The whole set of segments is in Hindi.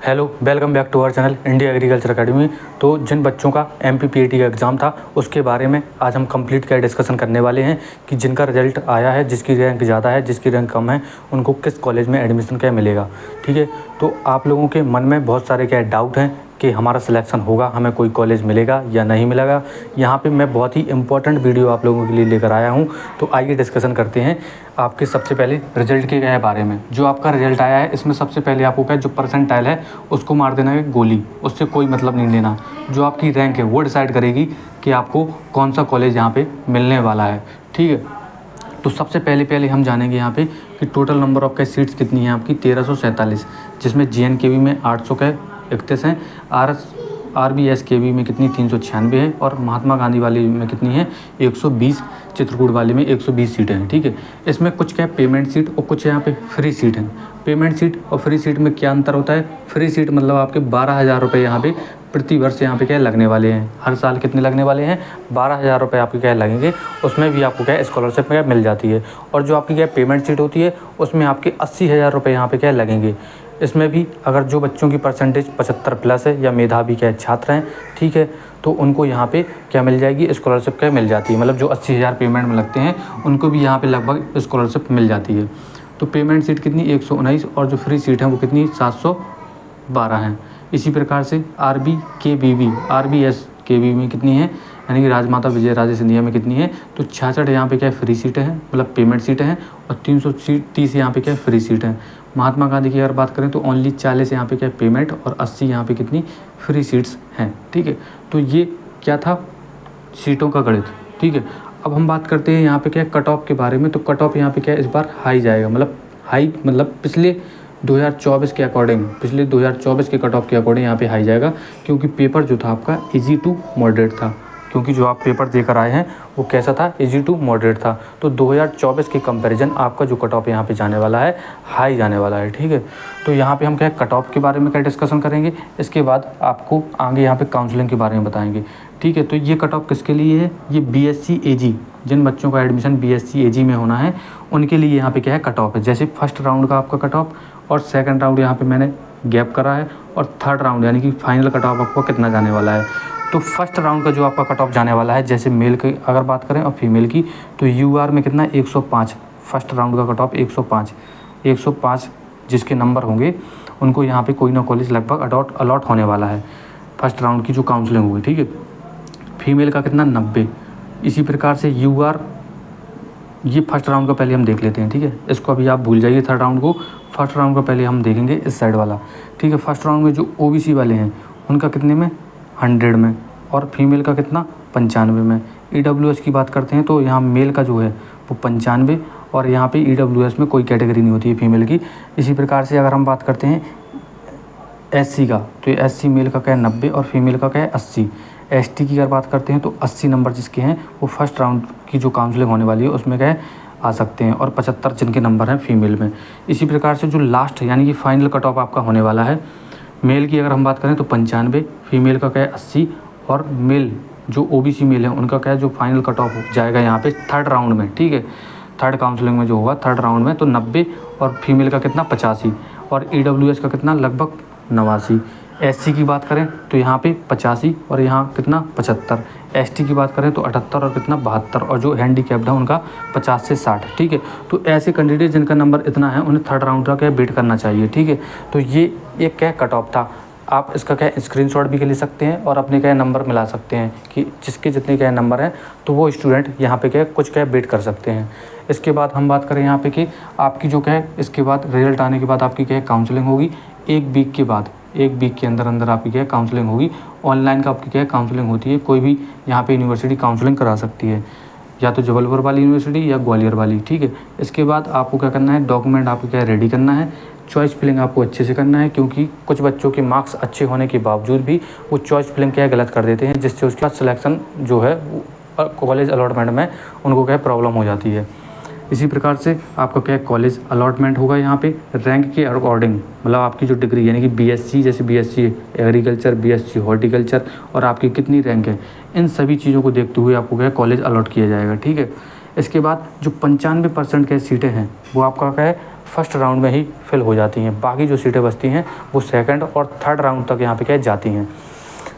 Hello, welcome back to our channel India agriculture academy. तो जिन बच्चों का MPPAT का एग्ज़ाम था उसके बारे में आज हम कंप्लीट का डिस्कशन करने वाले हैं कि जिनका रिजल्ट आया है, जिसकी रैंक ज़्यादा है, जिसकी रैंक कम है, उनको किस कॉलेज में एडमिशन क्या मिलेगा। ठीक है, तो आप लोगों के मन में बहुत सारे क्या डाउट हैं कि हमारा सिलेक्शन होगा, हमें कोई कॉलेज मिलेगा या नहीं मिलेगा। यहाँ पे मैं बहुत ही इंपॉर्टेंट वीडियो आप लोगों के लिए लेकर आया हूँ। तो आइए डिस्कशन करते हैं आपके सबसे पहले रिजल्ट के क्या बारे में। जो आपका रिजल्ट आया है इसमें सबसे पहले आपको क्या जो परसेंटाइल है उसको मार देना है गोली, उससे कोई मतलब नहीं लेना। जो आपकी रैंक है वो डिसाइड करेगी कि आपको कौन सा कॉलेज यहाँ पे मिलने वाला है। ठीक है, तो सबसे पहले हम जानेंगे यहाँ पे कि टोटल नंबर ऑफ कैसे सीट्स कितनी है आपकी 1347, जिसमें JNKV में 831 हैं, RBSKV में कितनी 396 है और महात्मा गांधी वाली में कितनी है 120, चित्रकूट वाली में 120 सीटें हैं। ठीक है, इसमें कुछ क्या पेमेंट सीट और कुछ यहाँ पे फ्री सीट हैं। पेमेंट सीट और फ्री सीट में क्या अंतर होता है? फ्री सीट मतलब आपके 12,000 रुपये यहाँ पे प्रति वर्ष यहाँ पे क्या लगने वाले हैं। हर साल कितने लगने वाले हैं? 12,000 रुपये आपके क्या लगेंगे। उसमें भी आपको क्या स्कॉलरशिप क्या मिल जाती है। और जो आपकी क्या पेमेंट सीट होती है उसमें आपके 80,000 रुपये यहाँ पे क्या लगेंगे। इसमें भी अगर जो बच्चों की परसेंटेज 75 प्लस है या मेधावी क्या छात्र हैं, ठीक है, तो उनको यहाँ पे क्या मिल जाएगी, स्कॉलरशिप क्या मिल जाती है। मतलब जो 80,000 पेमेंट में लगते हैं उनको भी यहाँ पे लगभग स्कॉलरशिप मिल जाती है। तो पेमेंट सीट कितनी 119 और जो फ्री सीट है वो कितनी 712 हैं। इसी प्रकार से RBSKV में कितनी है, यानी कि राजमाता विजय राजे सिंधिया में कितनी है, तो 66 यहाँ पे क्या फ्री सीटें हैं, मतलब पेमेंट सीटें हैं, और 330 यहाँ पे क्या फ्री सीट हैं। महात्मा गांधी की अगर बात करें तो ओनली 40 यहाँ पे क्या पेमेंट और 80 यहाँ पे कितनी फ्री सीट्स हैं। ठीक है, तो ये क्या था सीटों का गणित। ठीक है, अब हम बात करते हैं यहाँ पे क्या कट ऑफ के बारे में। तो कट ऑफ यहाँ पे क्या इस बार हाई जाएगा, मतलब हाई मतलब पिछले 2024 के अकॉर्डिंग, पिछले 2024 के कट ऑफ के अकॉर्डिंग यहाँ पे हाई जाएगा, क्योंकि पेपर जो था आपका इजी टू मॉडरेट था। क्योंकि जो आप पेपर देकर आए हैं वो कैसा था, इजी टू मॉडरेट था। तो 2024 के कंपैरिजन आपका जो कट ऑफ यहाँ पे जाने वाला है हाई जाने वाला है। ठीक है, तो यहाँ पे हम क्या कट ऑफ के बारे में क्या डिस्कशन करेंगे, इसके बाद आपको आगे यहाँ पे काउंसलिंग के बारे में बताएंगे। ठीक है, तो ये कट ऑफ किसके लिए है, ये BSc AG, जिन बच्चों का एडमिशन BSc AG में होना है उनके लिए यहाँ पे क्या है कट ऑफ है। जैसे फर्स्ट राउंड का आपका कट ऑफ और सेकंड राउंड यहाँ पे मैंने गैप करा है, और थर्ड राउंड यानी कि फाइनल कट ऑफ आपको कितना जाने वाला है। तो फर्स्ट राउंड का जो आपका कट ऑफ जाने वाला है, जैसे मेल की अगर बात करें और फीमेल की, तो UR में कितना 105, फर्स्ट राउंड का कट ऑफ 105 जिसके नंबर होंगे उनको यहाँ पे कोई ना कॉलेज लगभग अलॉट होने वाला है फर्स्ट राउंड की जो काउंसलिंग हुई। ठीक है, फीमेल का कितना 90। इसी प्रकार से UR, ये फर्स्ट राउंड का पहले हम देख लेते हैं। ठीक है, इसको अभी आप भूल जाइए थर्ड राउंड को, फर्स्ट राउंड का पहले हम देखेंगे इस साइड वाला। ठीक है, फर्स्ट राउंड में जो OBC वाले हैं उनका कितने में 100 में, और फीमेल का कितना 95 में। EWS की बात करते हैं तो यहाँ मेल का जो है वो 95 और यहाँ पे EWS में कोई कैटेगरी नहीं होती है फीमेल की। इसी प्रकार से अगर हम बात करते हैं SC का, तो ये SC मेल का क्या है 90 और फीमेल का क्या है 80। ST की अगर बात करते हैं तो 80 नंबर जिसके हैं वो फर्स्ट राउंड की जो काउंसलिंग होने वाली है उसमें क्या है आ सकते हैं, और 75 जिनके नंबर हैं फीमेल में। इसी प्रकार से जो लास्ट यानी कि फाइनल कट ऑफ आपका होने वाला है, मेल की अगर हम बात करें तो 95, फीमेल का क्या है 80, और मेल जो OBC मेल है उनका क्या है जो फाइनल कट ऑफ जाएगा यहाँ पे थर्ड राउंड में। ठीक है, थर्ड काउंसलिंग में जो होगा थर्ड राउंड में तो 90, और फीमेल का कितना 85, और EWS का कितना लगभग 89। SC की बात करें तो यहाँ पे 85 और यहाँ कितना 75। ST की बात करें तो 78 और कितना 72, और जो हैंडीकैप्ड है उनका 50 से 60। ठीक है, तो ऐसे कैंडिडेट जिनका नंबर इतना है उन्हें थर्ड राउंड का क्या वेट करना चाहिए। ठीक है, तो ये एक क्या कट ऑफ था। आप इसका क्या स्क्रीनशॉट भी ले सकते हैं और अपने क्या नंबर मिला सकते हैं कि जिसके जितने क्या नंबर हैं तो वो स्टूडेंट यहाँ पे क्या कुछ क्या वेट कर सकते हैं। इसके बाद हम बात करें यहाँ पे कि आपकी जो क्या है इसके बाद रिजल्ट आने के बाद आपकी क्या काउंसलिंग होगी 1 वीक के बाद, 1 वीक के अंदर आपकी क्या काउंसलिंग होगी। ऑनलाइन का आपकी क्या काउंसलिंग होती है, कोई भी यहाँ पे यूनिवर्सिटी काउंसलिंग करा सकती है, या तो जबलपुर वाली यूनिवर्सिटी या ग्वालियर वाली। ठीक है, इसके बाद आपको क्या करना है, डॉक्यूमेंट आपको क्या रेडी करना है, चॉइस फिलिंग आपको अच्छे से करना है, क्योंकि कुछ बच्चों के मार्क्स अच्छे होने के बावजूद भी वो चॉइस फिलिंग क्या गलत कर देते हैं, जिससे उसका सिलेक्शन जो है कॉलेज अलॉटमेंट में उनको क्या प्रॉब्लम हो जाती है। इसी प्रकार से आपका क्या कॉलेज अलॉटमेंट होगा यहाँ पे रैंक के अकॉर्डिंग, मतलब आपकी जो डिग्री यानी कि BSc, जैसे BSc एग्रीकल्चर, BSc हॉर्टिकल्चर, और आपकी कितनी रैंक है, इन सभी चीज़ों को देखते हुए आपको क्या कॉलेज अलॉट किया जाएगा। ठीक है, इसके बाद जो 95% के सीटें हैं वो आपका क्या है फर्स्ट राउंड में ही फिल हो जाती हैं। बाकी जो सीटें बचती हैं वो सेकंड और थर्ड राउंड तक यहाँ पे क्या जाती हैं।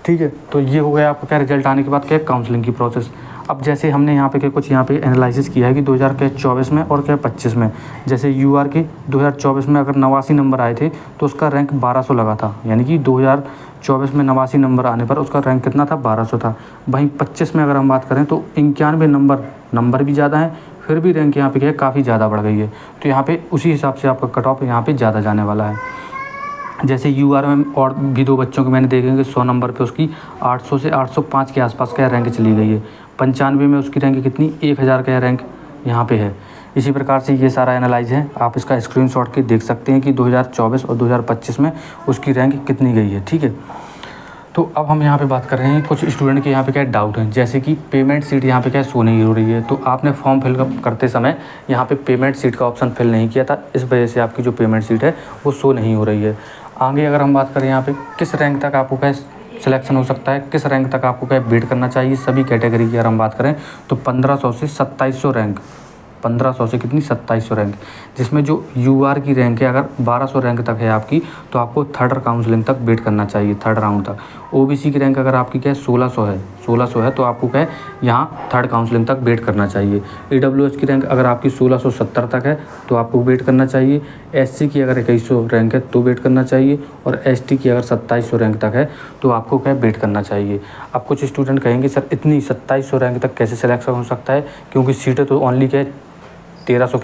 ठीक है, तो ये हो गया आपका क्या रिजल्ट आने के बाद क्या काउंसलिंग की प्रोसेस। अब जैसे हमने यहाँ पे क्या कुछ यहाँ पे एनालिसिस किया है कि 2024 में और क्या 25 में, जैसे यूआर के 2024 में अगर 89 नंबर आए थे तो उसका रैंक 1200 लगा था, यानी कि 2024 में 89 नंबर आने पर उसका रैंक कितना था, 1200 था। वहीं 25 में अगर हम बात करें तो 91 नंबर भी ज़्यादा हैं, फिर भी रैंक यहाँ पे क्या है काफ़ी ज़्यादा बढ़ गई है। तो यहाँ पे उसी हिसाब से आपका कट ऑफ यहाँ पे ज़्यादा जाने वाला है। जैसे यूआर में और भी 2 बच्चों के मैंने देखे कि 100 नंबर पे उसकी 800 से 805 के आसपास का रैंक चली गई है। 95 में उसकी रैंक कितनी 1000 का रैंक यहाँ पे है। इसी प्रकार से ये सारा एनालाइज है, आप इसका स्क्रीनशॉट के देख सकते हैं कि 2024 और 2025 में उसकी रैंक कितनी गई है। ठीक है, तो अब हम यहाँ पे बात कर रहे हैं कुछ स्टूडेंट के यहाँ पे क्या डाउट है, जैसे कि पेमेंट सीट यहाँ पे क्या शो नहीं हो रही है। तो आपने फॉर्म फिल करते समय यहाँ पे पेमेंट सीट का ऑप्शन फिल नहीं किया था, इस वजह से आपकी जो पेमेंट सीट है वो शो नहीं हो रही है। आगे अगर हम बात करें यहाँ पे किस रैंक तक आपको क्या सिलेक्शन हो सकता है, किस रैंक तक आपको क्या वेट करना चाहिए, सभी कैटेगरी की अगर हम बात करें तो 1500 से 2700 रैंक, 1500 से कितनी 2700 रैंक, जिसमें जो यूआर की रैंक है अगर 1200 रैंक तक है आपकी तो आपको थर्ड काउंसलिंग तक वेट करना चाहिए, थर्ड राउंड तक। ओबीसी की रैंक अगर आपकी क्या है 1600 है तो आपको क्या है यहाँ थर्ड काउंसलिंग तक वेट करना चाहिए। ईडब्ल्यूएस की रैंक अगर आपकी 1670 तक है तो आपको वेट करना चाहिए। एससी की अगर 2100 रैंक है तो वेट करना चाहिए, और एसटी की अगर 2700 रैंक तक है तो आपको क्या वेट करना चाहिए। अब कुछ स्टूडेंट कहेंगे सर इतनी 2700 रैंक तक कैसे सिलेक्शन हो सकता है, क्योंकि सीटें तो ओनली क्या 1300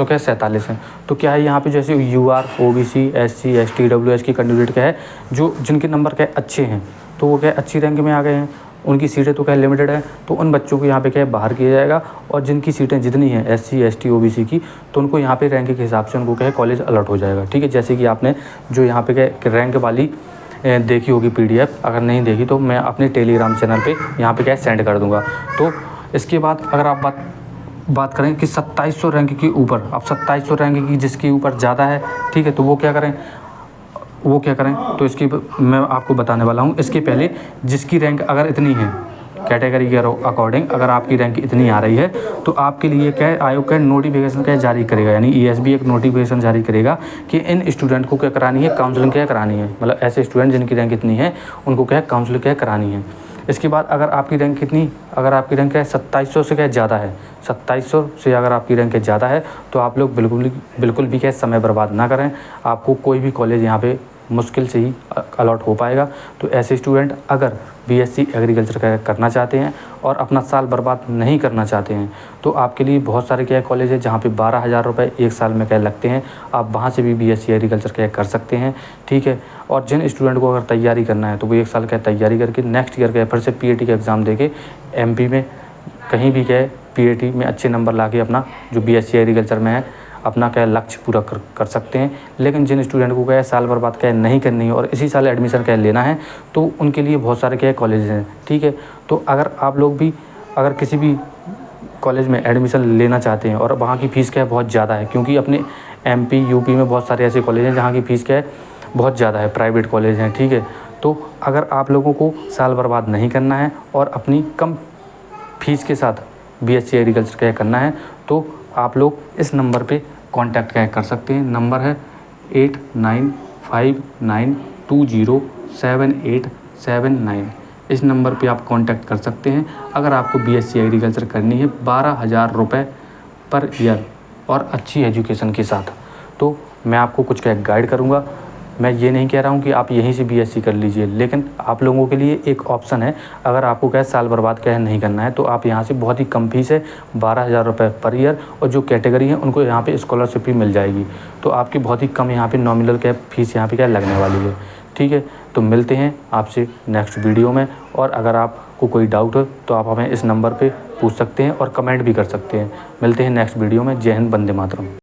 क्या 47 हैं। तो क्या है यहाँ पे जैसे UR, OBC, SC, ST, EWS की कैंडिडेट क्या है जो जिनके नंबर क्या अच्छे हैं तो वो क्या अच्छी रैंक में आ गए हैं, उनकी सीटें तो क्या लिमिटेड है, तो उन बच्चों को यहाँ पे क्या है बाहर किया जाएगा। और जिनकी सीटें जितनी हैं एससी, एसटी, ओबीसी की, तो उनको यहाँ पे रैंक के हिसाब से उनको क्या है कॉलेज अलॉट हो जाएगा। ठीक है, जैसे कि आपने जो यहाँ पे क्या रैंक वाली देखी होगी पीडीएफ, अगर नहीं देखी तो मैं अपने टेलीग्राम चैनल पे यहाँ पे क्या सेंड कर दूँगा। तो इसके बाद अगर आप बात करें कि 2700 रैंक के ऊपर, अब 2700 रैंक की जिसके ऊपर ज़्यादा है, ठीक है, तो वो क्या करें तो इसकी मैं आपको बताने वाला हूँ। इसके पहले जिसकी रैंक अगर इतनी है कैटेगरी के अकॉर्डिंग, अगर आपकी रैंक इतनी आ रही है तो आपके लिए क्या है आयोग का नोटिफिकेशन क्या जारी करेगा, यानी ईएसबी एक नोटिफिकेशन जारी करेगा कि इन स्टूडेंट को क्या करानी है, काउंसलिंग क्या करानी है। मतलब ऐसे स्टूडेंट जिनकी रैंक इतनी है उनको क्या काउंसलिंग क्या करानी है। इसके बाद अगर आपकी रैंक कितनी, अगर आपकी रैंक है 2700 से क्या ज़्यादा है, 2700 से अगर आपकी रैंक ज़्यादा है तो आप लोग बिल्कुल भी क्या समय बर्बाद ना करें। आपको कोई भी कॉलेज यहाँ पे मुश्किल से ही अलॉट हो पाएगा। तो ऐसे स्टूडेंट अगर बीएससी एग्रीकल्चर करना चाहते हैं और अपना साल बर्बाद नहीं करना चाहते हैं तो आपके लिए बहुत सारे क्या कॉलेज है जहाँ पे 12,000 रुपये एक साल में क्या लगते हैं, आप वहाँ से भी बीएससी एग्रीकल्चर क्या कर सकते हैं। ठीक है, और जिन स्टूडेंट को अगर तैयारी करना है तो वो एक साल क्या तैयारी करके नेक्स्ट ईयर क्या फिर से पीएटी का एग्ज़ाम देके एमपी में कहीं भी क्या है पीएटी में अच्छे नंबर ला के अपना जो बीएससी एग्रीकल्चर में है अपना क्या लक्ष्य पूरा कर सकते हैं। लेकिन जिन स्टूडेंट को क्या साल भर क्या नहीं करनी है और इसी साल एडमिशन क्या लेना है तो उनके लिए बहुत सारे क्या कॉलेज हैं। ठीक है, तो अगर आप लोग भी अगर किसी भी कॉलेज में एडमिशन लेना चाहते हैं और वहाँ की फ़ीस क्या है बहुत ज़्यादा है, क्योंकि अपने एमपी यूपी में बहुत सारे ऐसे कॉलेज हैं जहाँ की फ़ीस क्या है बहुत ज़्यादा है, प्राइवेट कॉलेज हैं। ठीक है, तो अगर आप लोगों को साल बर्बाद नहीं करना है और अपनी कम फीस के साथ बीएससी एग्रीकल्चर क्या करना है तो आप लोग इस नंबर पे कांटेक्ट क्या कर सकते हैं। नंबर है 8959207879। इस नंबर पे आप कांटेक्ट कर सकते हैं अगर आपको बीएससी एग्रीकल्चर करनी है 12,000 रुपये पर ईयर और अच्छी एजुकेशन के साथ। तो मैं आपको कुछ क्या गाइड करूँगा। मैं ये नहीं कह रहा हूँ कि आप यहीं से बीएससी कर लीजिए, लेकिन आप लोगों के लिए एक ऑप्शन है। अगर आपको क्या साल बर्बाद क्या नहीं करना है तो आप यहाँ से बहुत ही कम फीस है 12,000 रुपये पर ईयर, और जो कैटेगरी है उनको यहाँ पे स्कॉलरशिप भी मिल जाएगी। तो आपकी बहुत ही कम यहाँ पे नॉमिनल क्या फीस यहाँ पे क्या लगने वाली है। ठीक है, तो मिलते हैं आपसे नेक्स्ट वीडियो में। और अगर आपको कोई डाउट हो तो आप हमें इस नंबर पर पूछ सकते हैं और कमेंट भी कर सकते हैं। मिलते हैं नेक्स्ट वीडियो में। जय हिंद, वंदे मातरम।